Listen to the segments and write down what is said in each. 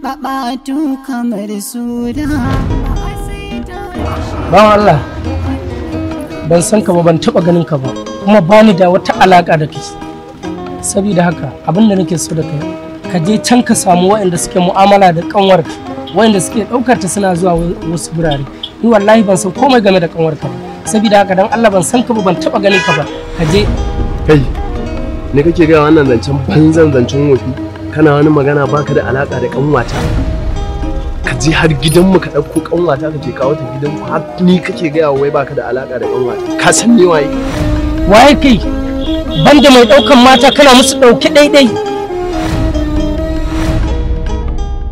babatu kamar suda. Bawan Allah, ban san ka ba, ban taɓa ganin ka ba, kuma bani da wata alaƙa da kai. Saboda haka abin da nake so da kai, ka je can ka samu waɗanda suke mu'amala da ƙanwarka, waɗanda suke ɗaukar ta suna zuwa wasu birane. Ni wallahi ban san komai game da ƙanwarka ba. Saboda haka dan Allah ban san ka ba, ban taɓa ganin ka ba. Ka je. Kai, ne kake ga wannan zancen banzan zancen wofi? Kana wani magana baka da alaka da ƙanwata. Ka je har gidanmu ka ɗauko ƙanwata kake kawo ta gidanmu, har ni kake gaya wai baka da alaka da ƙanwata. Ka san ni waye? Waye kai? Banda mai ɗaukan mata kana musu ɗauke ɗaiɗai.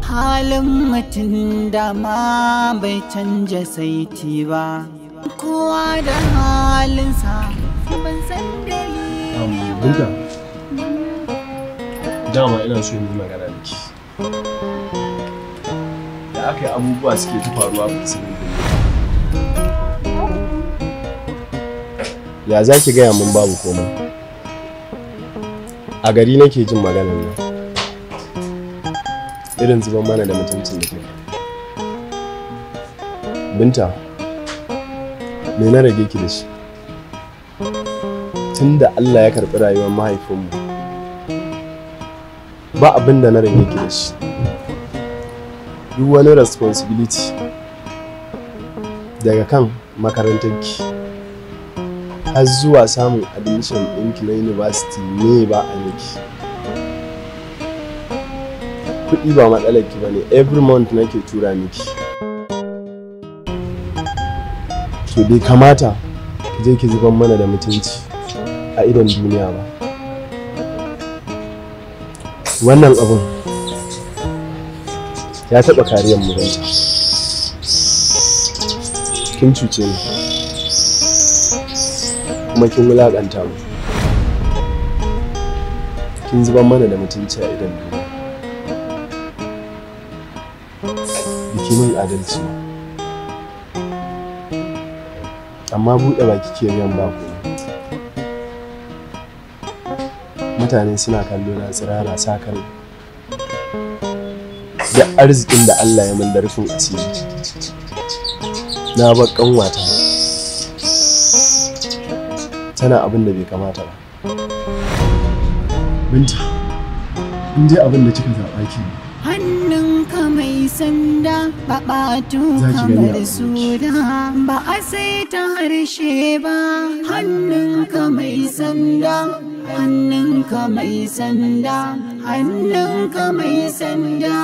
Halin mutum da ma bai canja saiti ba, kowa da halinsa ban san dalili. Binta, dama ina so yi magana da ki. Da aka yi abubuwa suke ta faruwa ba su ya za ki gaya min babu komai? A gari nake jin maganar nan. Irin zuban mana da mutuncin da kike. Binta, me na rage ki da shi? Tunda Allah ya karɓi rayuwar mahaifinmu, ba abin da na rage ki da shi. Duk wani responsibility daga kan makarantarki har zuwa samun admission ɗinki na university ne ba a miki. Kuɗi ba matsalarki ba ne, every month nake tura miki. To bai kamata ki je ki zuban mana da mutunci a idon duniya ba. Wannan abun ya taɓa kariyar mu Binta. Kin cuce ni kuma kin wulaƙanta mu. Kin zuban mana da mutunci a idon duniya. Biki min adalci ba. Amma buɗe baki ke biyan baku. Mutane suna kallo na tsirara sakar da arzikin da Allah ya min da rufin asiri. Na bar ƙanwata tana abin da bai kamata ba. Binta, in dai abin da kika zaɓa ki ne. Hannunka mai sanda babatu kamar suda, ba a sai ta harshe ba. Hannunka mai sanda, hannunka mai sanda, hannunka mai sanda.